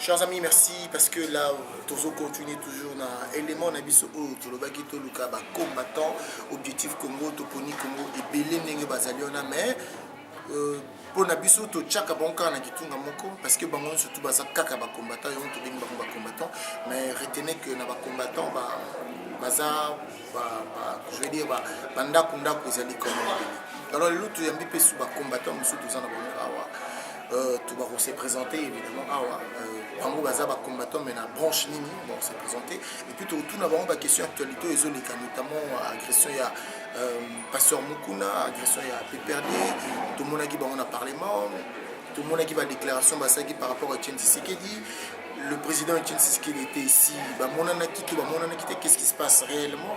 Chers amis, merci parce que là, toujours continuer toujours dans l'élément nabiso tout le baki tout le cas combattant objectif Congo toponi Congo et belé n'enge bazaliona mais pour nabiso to chaka bonka na kitunga moko parce que bangon surtout baza kaka ba combattant yon to bengi ba combattant mais retenez que na ba combattant baza je veux dire banda kunda ko ezali comme alors le tout yambi pe sous ba combattant musu to zana ba tout va se présenter évidemment Bango Bazaba combattant mais la branche Nini bon c'est présenté et puis tout n'avons pas question actualité et notamment agression il y a Pasteur Mukuna agression il y a PPRD tout le monde qui va en parlement tout le monde qui va déclaration Basagi par rapport à Etienne Tshisekedi le président Etienne Tshisekedi était ici qu'est-ce qui se passe réellement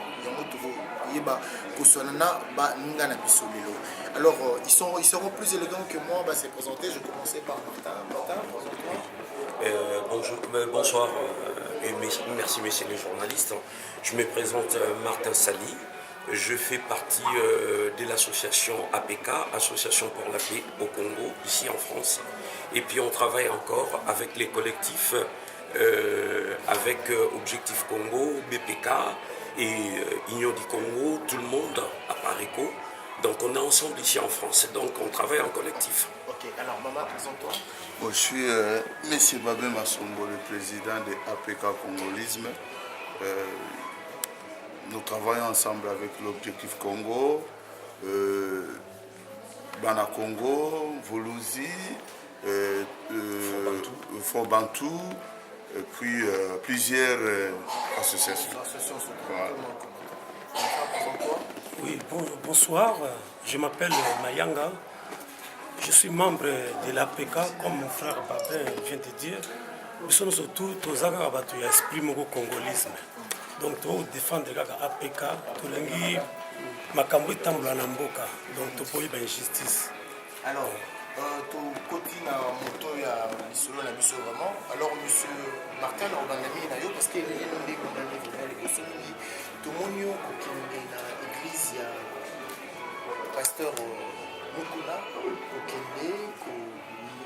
alors ils seront plus élégants que moi c'est présenté je commençais par Martin bonsoir et merci messieurs les journalistes. Je me présente Martin Sali. Je fais partie de l'association APK, Association pour la paix au Congo, ici en France. Et puis on travaille encore avec les collectifs, avec Objectif Congo, BPK et Union du Congo, tout le monde à Pareco. Donc on est ensemble ici en France, donc on travaille en collectif. Ok, alors Maman, présente-toi. Bon, je suis M. Babé Massombo, le président de APK Congolisme. Nous travaillons ensemble avec l'Objectif Congo, Bana Congo, Volusi, Fort Bantou, et puis plusieurs associations. Voilà. Oui, bonsoir, je m'appelle Mayanga. Je suis membre de l'APK, comme mon frère Babin vient de dire. Nous sommes surtout tous les esprits congolisme. Donc, nous défendons l'APK, tout le monde, Makambo Tambla Namboka, donc tout le injustice. Alors, tu continues à monter à l'issue vraiment. Alors, monsieur Martin, on a mis parce qu'il y a des gens tout le monde qui est dans l'église, il y a pasteur Mukuna, qui est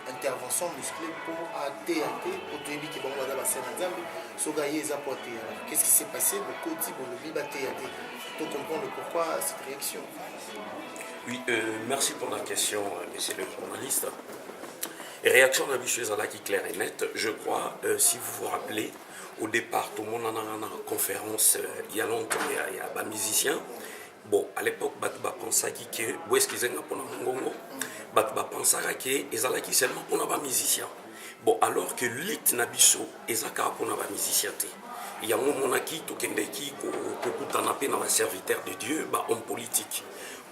intervention musclée pour ATAT, pour tout le monde qui est dans la scène qu'est-ce qui s'est passé au côté de l'OBI ATAT pour comprendre pourquoi cette réaction. Oui, merci pour la question, monsieur le journaliste. Réaction d'habitude à qui claire et nette, je crois, si vous vous rappelez, au départ, tout le monde en a une conférence, il y a longtemps, il y a un musicien. Bon, à l'époque, Batba pensait que, où est-ce qu'ils ont pour un Congo? Batba pensait qu'ils allaient seulement pour un musicien. Bon, alors que l'île Nabiso, ils ont pour un musicien. Il y a un moment qui est un serviteur de Dieu, homme politique.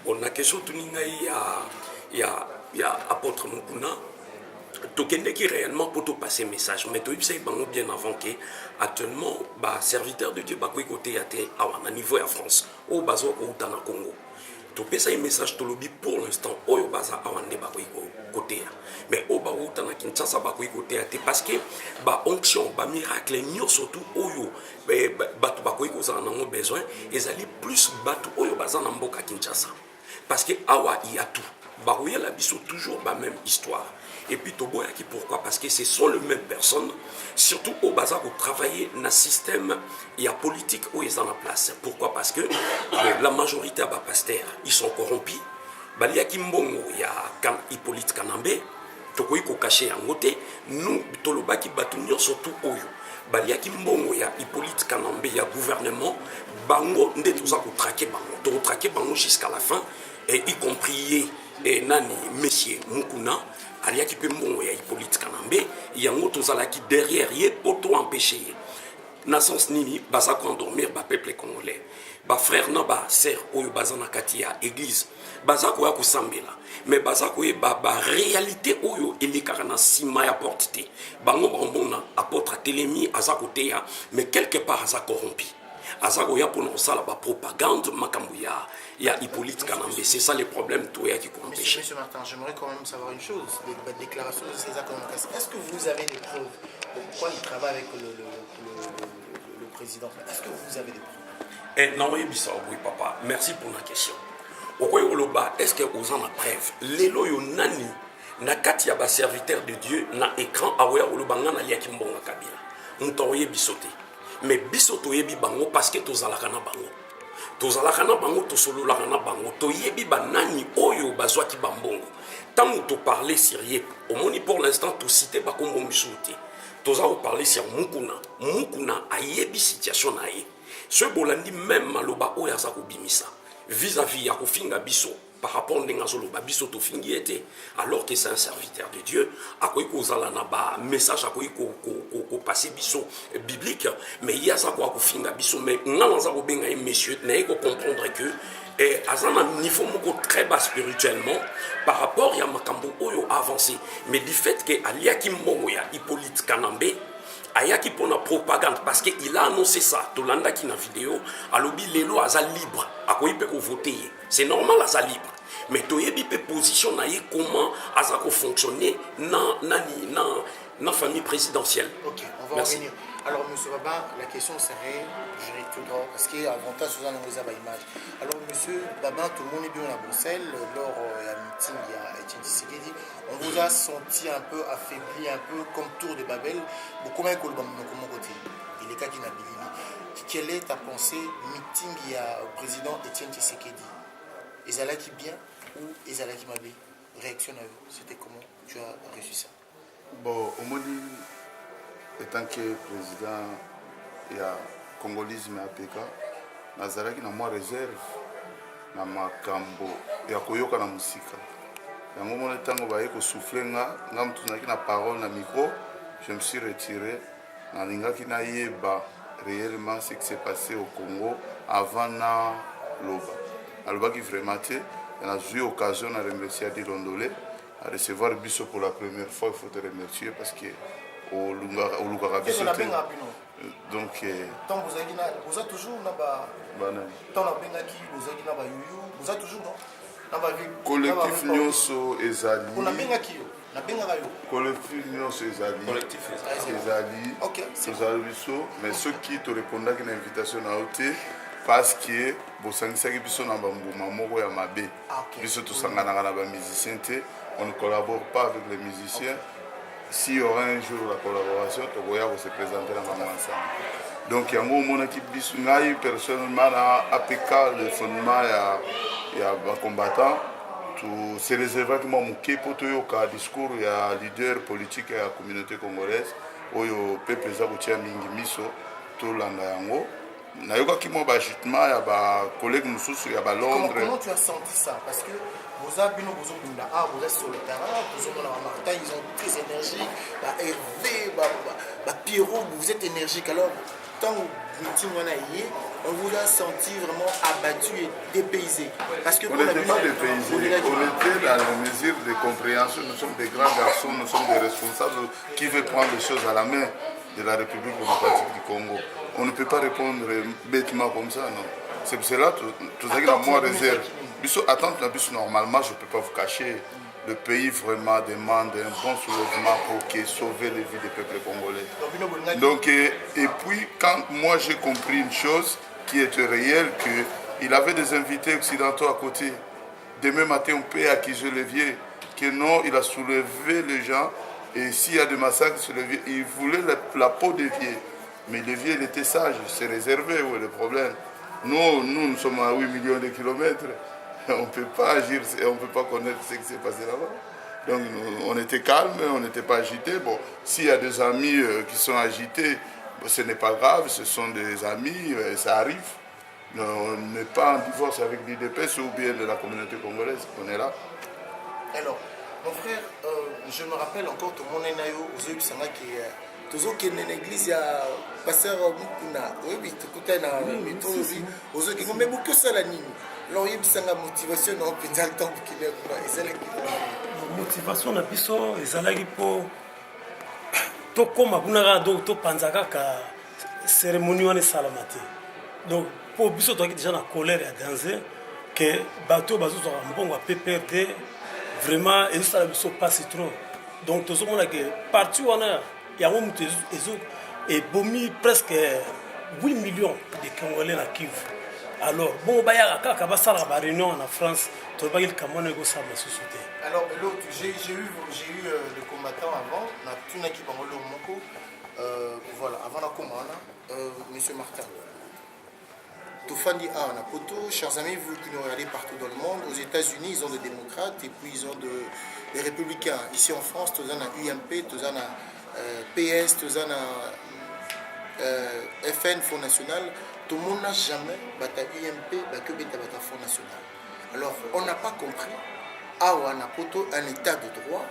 Bon, la question, il y a apôtre Mukuna. Tokende qui réellement pour te passer message mais tu sais bien avant que actuellement serviteur de Dieu côté à niveau en France au bazo au Tana Congo tu peux ça un message to lobby pour l'instant au baza à wande côté mais au ba au Tana Kinshasa côté parce que onction miracle nyo surtout oyo batu ko za na besoin ils allaient plus batu oyo baza na mboka Kinshasa parce que awa il y a tout barouya la biso toujours même histoire. Et puis Toboyaki, pourquoi? Parce que ce sont les mêmes personnes, surtout au bazar où travailler dans le système, il y a politique où ils sont en place. Pourquoi? Parce que la majorité des pasteurs, ils sont corrompus. Il y a Kimbongo, il y a Hippolyte Kanambe, Tokoy ko caché en côté, nous, Tolobaki Batunyo, surtout Oyo. Il y a Kimbongo, il y a Hippolyte Kanambe, il y a gouvernement, Bango, on tout ça pour traquer Bango jusqu'à la fin, et y compris Nani, Monsieur Mukuna. Il y a qui peut mourir, il y a Hippolyte Kanambe, il y a un autre qui derrière, il y a pour tout empêcher. Naissance Nini, baza ko endormir ba peuple congolais. Ba frère na ba sœur oyo baza na katia église. Baza ko ya ko sambela. Mais baza ko ba réalité oyo elekaka na sima ya porte. Bango bombona apôtre Télémi aza côté ya, mais quelque part aza corrompu. Azago ya pour nous ça la propagande makambuya. Il y a Hippolyte Kanambe, c'est ça le problème tout qui empêche. Monsieur Martin, j'aimerais quand même savoir une chose, les déclarations de César Kamakasi. Est-ce que vous avez des preuves? Pourquoi il travaille avec le président? Est-ce que vous avez des preuves? Non, oui, papa. Merci pour la question. Est-ce que vous en avez preuve? Lelo yo nani na kati ya baserviteur de Dieu na écran aweya olobanga na liaki mbonga Kabila moto oyebi sote mais biso toyebi bango parce que tozalaka na bango tosololaka na bango toyebi banani oyo bazwaki bambongo ntango toparle sérieux omoni pour l'instant tosite bakombo misu te toza koparle sur mukuna ayebi situation na ye so bolandi même maloba oyo aza kobimisa vis-à-vis ya kofinga biso par rapport ndenge azoloba biso tofingi ete alors que c'est un serviteur de Dieu akoki kozala na ba message akoki kopase biso biblique mais ye aza kofinga biso mais nga naza kobenga ye monsieur naye comprendre que aza na niveau moko très bas spirituellement par rapport ya makambo oyo avancé mais du fait que aliaki mbongo ya Hippolyte Kanambe ayaki pona propagande parce que il a annoncé ça tolanda ki na vidéo alobi lelo aza libre akoyi pe ko voter c'est normal aza libre mais toyebi pe position na ye comment aza ko fonctionner na famille présidentielle. Ok, on va revenir. Alors, M. Baba, la question serait, je dirais tout droit, parce qu'il y a avantage sur la image. Alors, M. Baba, tout le monde est bien à Bruxelles, lors d'un meeting, il y a Etienne Tshisekedi, on vous a senti un peu affaibli, un peu comme tour de Babel. Comment est-ce que vous côté il est qui n'a quelle est ta pensée meeting il y a au président Etienne Tshisekedi? Ezala qui bien ou Ezala qui m'a bien? Réaction à vous, c'était comment tu as reçu ça? Bon, au moins, étant que président il y a congolisme APK, nazalaki na moi réserve na makambo ya koyoka na musika. Yango mona tango baye ko souffler nga mutu na parole na micro, je me suis retiré na lingaki na yeba réellement ce qui s'est passé au Congo avant na loba. Alobaki vraiment te, on a eu occasion de remercier Adi Londolé à recevoir Bisso pour la première fois, il faut te remercier parce que au Lugara Bisso. Donc, vous avez toujours collectif Nyonso Ezali. Collectif Nyonso Ezali. Mais ceux qui te répondent à une invitation à ôter parce que bosangisaki biso na bambuma moko ya mabe biso tosanganaka na bamusicien te on ne collabore pas avec les musiciens. S'il y aura un jour la collaboration tokoya se présenter na bango ensemble. Donc yango omonaki biso ngai personnellement na APK le fondement ya bacombattant se réservaki mwa moke mpo toyoka discours ya leader politique ya communauté congolaise oyo peuple eza kotia mingi miso tolanda yango. Nayokaki mwa bagitement ya bacollègue mosusu ya balondres. Comment tu as senti ça? Parce que vous avez vous êtes sur le terrain, vous avez Martin, ils sont très énergiques, Hervé, Pierrot, vous êtes énergique. Alors, tant on vous a senti vraiment abattu et dépaysé. Parce que on n'était pas dépaysé, on était dans la mesure de compréhension. Nous sommes des grands garçons, nous sommes des responsables qui veulent prendre les choses à la main de la République démocratique du Congo. On ne peut pas répondre bêtement comme ça, non. C'est pour cela que tout ça qui a moins réserve. Attendre normalement, je ne peux pas vous cacher. Le pays vraiment demande un bon soulèvement pour sauver les vies des peuples congolais. Donc, et puis, quand moi j'ai compris une chose qui était réelle, qu'il avait des invités occidentaux à côté. Demain matin, on peut accuser le vieux, que non, il a soulevé les gens. Et s'il y a des massacres sur le vieux, il voulait la peau des vieux. Mais le vieux, il était sage, c'est réservé, où est le problème? Nous sommes à 8 millions de kilomètres. On ne peut pas agir, on ne peut pas connaître ce qui s'est passé là-bas. Donc on était calme, on n'était pas agité. Bon, s'il y a des amis qui sont agités, bon, ce n'est pas grave, ce sont des amis, ça arrive. On n'est pas en divorce avec l'IDPS ou bien de la communauté congolaise, on est là. Alors, mon frère, je me rappelle encore tout le monde est naïo, aux yeux qui toujours qui est dans l'église, il y a pasteur Mukuna, oui, tout est dans aux yeux qui ont même beaucoup ça la nuit. Alors, il y a une motivation dans le temps qu'il est là. La motivation na biso ezalaki po tokoma kuna donc topanzaka ka cérémonie wana esalama te. Donc po biso toki déjà na colère ya danger que bato bazozwaka mbongo ya PPRD vraiment ezosala biso pasi trop. Donc tozomona ke parti wana yango mutu ebomi presque 8 millions de Congolais na Kivu. Alors, bon, kaka basala ba réunion en France, to ba il kamone go sa société. Alors, l'autre, j'ai eu le combattant avant, on a tout qui va le moko. Voilà, avant la commande, Monsieur Martin. Toufandi A, on a poto. Chers amis, vous qui nous regardez partout dans le monde, aux États-Unis, ils ont des démocrates et puis ils ont des républicains. Ici en France, tu as UMP, tu as PS, tu as FN, Fonds National. Tout le monde n'a jamais battu UMP, que battu Fonds National. Alors, on n'a pas compris. Ah, on a poto un état de droit.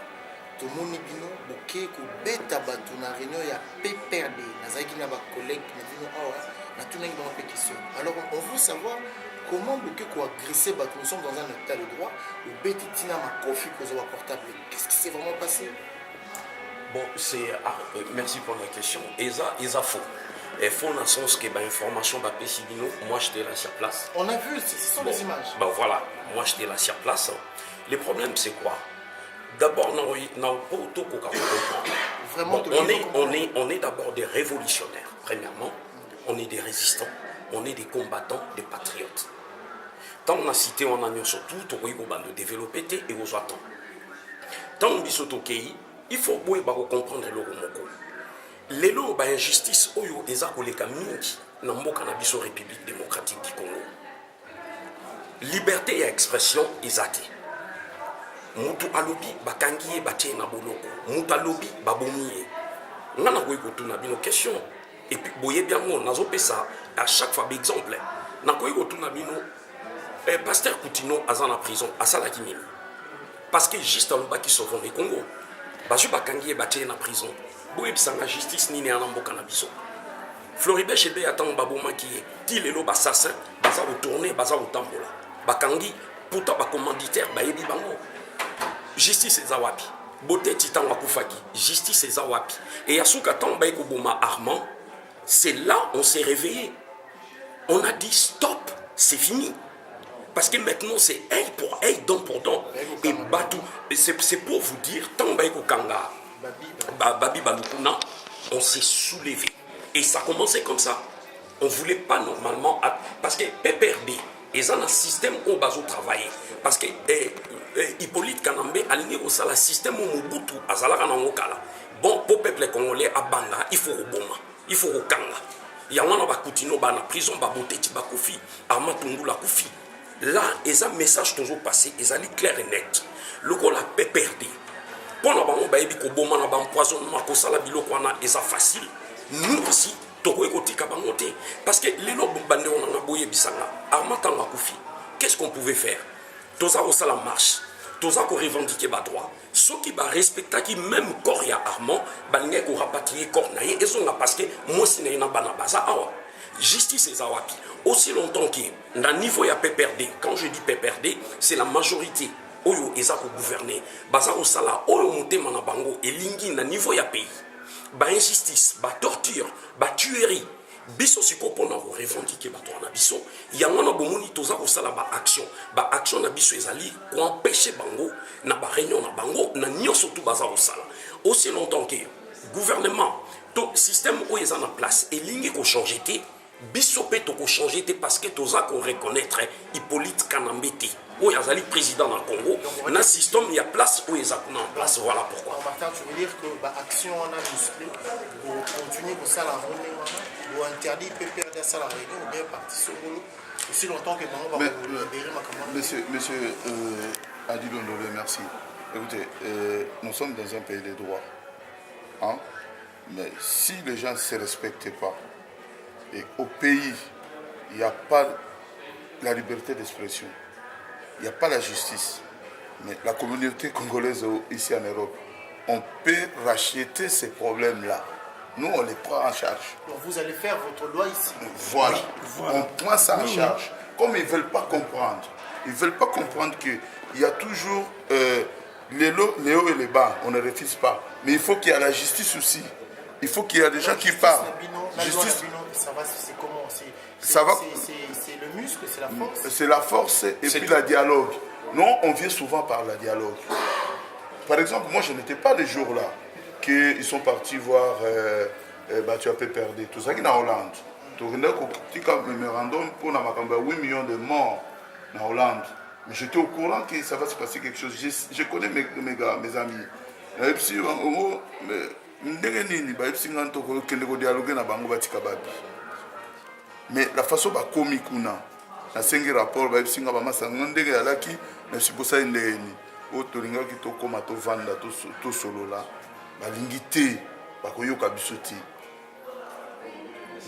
Tout le monde est bien, ok, que bêta batu na réunion ya PPRD. Nazaki na ba collègue na vino ah na tout n'est pas question. Alors on veut savoir comment bloquer quoi agresser batu. Nous sommes dans un état de droit. Le bêta tina ma kofi que ça portable. Qu'est-ce qui s'est vraiment passé? Bon, c'est merci pour la question. Eza faux. Et faux dans le sens que l'information va passer. Moi j'étais là sur place. On a vu, ce sont les images. Ben voilà, moi j'étais là sur place. Le problème c'est quoi? D'abord, on est d'abord des révolutionnaires, premièrement. On est des résistants, on est des combattants, des patriotes. Tant on a cité, on a surtout, de développer et aux attentes. Tant on dit il faut comprendre le Romoko. Les lois d'injustice, oyo eza koleka mingi na mboka na biso République démocratique du Congo. Liberté et expression ezate. Mutu alobi bakangi ye batie na boloko mutu alobi babomi ye ngana koyi kotuna bino question et puis boye bien mo nazo pesa à chaque fois exemple na koyi kotuna bino pasteur Coutinho azana prison asala kimini parce que juste alobaki sauvons le Congo bazu bakangi ye batie na prison boye bisanga justice nini ana mboka na biso Floribert Chebe atang baboma ki ye ti lelo basassin baza retourner baza otambola bakangi pourtant ba commanditaire ba yebi bango. Justice et Zawapi. Beauté Titan Wakufaki. Justice et Zawapi. Et Yasuka Tamba Ekoboma Armand, c'est là on s'est réveillé. On a dit stop, c'est fini. Parce que maintenant c'est œil pour œil, dent pour dent. Et Batou, c'est pour vous dire, Tamba Ekokanga, Babi Balukuna, on s'est soulevé. Et ça a commencé comme ça. On ne voulait pas normalement, parce que PPRD, ils ont un système où ils travailler. Parce que Hippolyte Kanambe aligné au salaire système où Mobutu azalaka na ngokala. Bon pour peuple congolais à banga, il faut oboma, il faut okanga. Il y a un ba Coutinho ba na prison ba boteti ba kofi, Armatungula kofi. Là, ils ont un message toujours passé, ils ont dit clair et net. Le ko la PPRD. Pour na bango ba yebi ko boma na ba empoisonnement ko sala biloko wana eza facile. Nous aussi toko ekotika bangote parce que les lobo bande on na boye bisanga. Armatanga kofi. Qu'est-ce qu'on pouvait faire? Toza au la marche. Toza ko revendiquer ba droit. Ceux qui ba respecta qui même corps ya Armand, balingé ko rapatrier corps na ye ezonga parce que moi sine na bana baza awa. Justice ezawapi. Aussi longtemps que na niveau ya PPRD, quand je dis PPRD, c'est la majorité oyo eza ko gouverner. Baza au sala oyo motema na bango elingi na niveau ya pays. Ba injustice, ba torture, ba tuerie. Biso siko pona ko revendiquer ba droit na biso yango na bomoni toza ko sala ba action na biso ezali ko empêcher bango na ba réunion na bango na nyoso tout baza ko sala aussi longtemps que gouvernement to système où ils en en place et ligne ko changer té biso pe to ko changer té parce que toza ko reconnaître Hippolyte Kanambe té où il azali président dans le Congo na système il y a place où ils en place voilà pourquoi. Martin, tu veux dire que ba action on a musclé pour continuer ko sala ou interdit PPRD à ça la réunion ou bien parti sur le aussi longtemps que on va libérer ma commande. Monsieur Adi Dondolé, merci. Écoutez, nous sommes dans un pays de droit. Hein? Mais si les gens ne se respectent pas, et au pays, il n'y a pas la liberté d'expression, il n'y a pas la justice, mais la communauté congolaise ici en Europe, on peut racheter ces problèmes-là. Nous, on les prend en charge. Donc vous allez faire votre loi ici. Voilà. On prend ça en charge. Comme ils ne veulent pas comprendre. Ils ne veulent pas comprendre qu'il y a toujours les hauts et les bas. On ne refuse pas. Mais il faut qu'il y ait la justice aussi. Il faut qu'il y ait des gens qui parlent. Justice, ça va, c'est comment? C'est le muscle, c'est la force? C'est la force et puis le dialogue. Non, on vient souvent par le dialogue. Par exemple, moi, je n'étais pas les jours là. Ils sont partis voir tu as PPRD, tout ça qui est en Hollande. tokenda kotika mémorandum pour na makambo ya 8 millions de morts en Hollande. Mais j'étais au courant que ça va se passer quelque chose. Je connais mes gars, mes amis. Mais la façon dont komi kuna na sengi rapport ba singa ba masanga ndenge alaki na siposa ndeni o tolinga ki to koma to vanda to solola ba lingité ba koyoka bisoti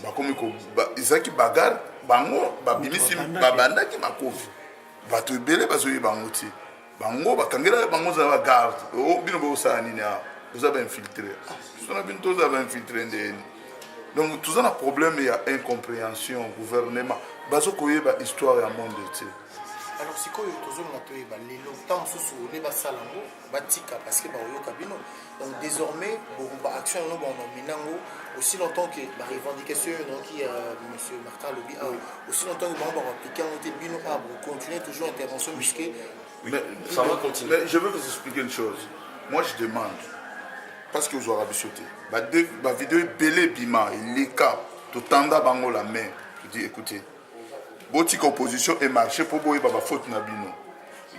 ba komi ko izaki bagar bango ba bimisi ba bandaki makofi ba to belé ba zoyi bango ti bango ba kangela bango za ba garde o bino bo sa nini a vous avez infiltré sona bin to za ba infiltré ndeni. Donc tout ça un problème, il y a incompréhension gouvernement bazo koyeba histoire ya monde entier. Alors si quoi tozo na toyeba lelo tant susu le basalango batika parce que ba oyoka bino. Donc désormais bon ba action no bon minango aussi longtemps que la revendication donc qui monsieur Martin Lobi aussi longtemps que bon appliquer on était bino a continuer toujours intervention musquée. Mais ça va continuer. Mais je veux vous expliquer une chose. Moi je demande parce que vous aurez bichoté. Ma vidéo est belé bima, il est cap. Tout tanda bango la main. Je dis écoutez, votre opposition est marché pour boire baba faute na bino.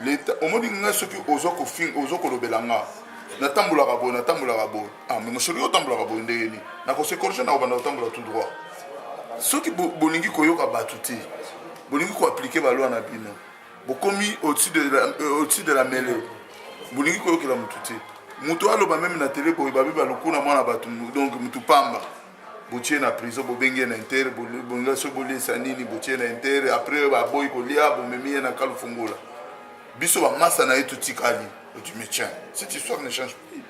L'état, au moins il y a ceux qui osent ko fin, osent ko lobelanga. Na tambula rabo, na tambula rabo. Ah mais monsieur le tambula rabo ndeni. Na ko se corriger na obanda tambula tout droit. Ceux qui bolingi ko yoka batuti. Bolingi ko appliquer ba loi na bino. Bokomi au-dessus de la mêlée. Bolingi ko yoka la mututi. Mutu aloba même na télé ko babi ba lokuna mwana batu donc mutu pamba botie na prison bo bengi na inter bo nga so bo lesa nini botie na inter après ba boy ko lia bo memi na kalu fungola biso ba massa na etu tikali tu me tiens cette histoire ne change plus.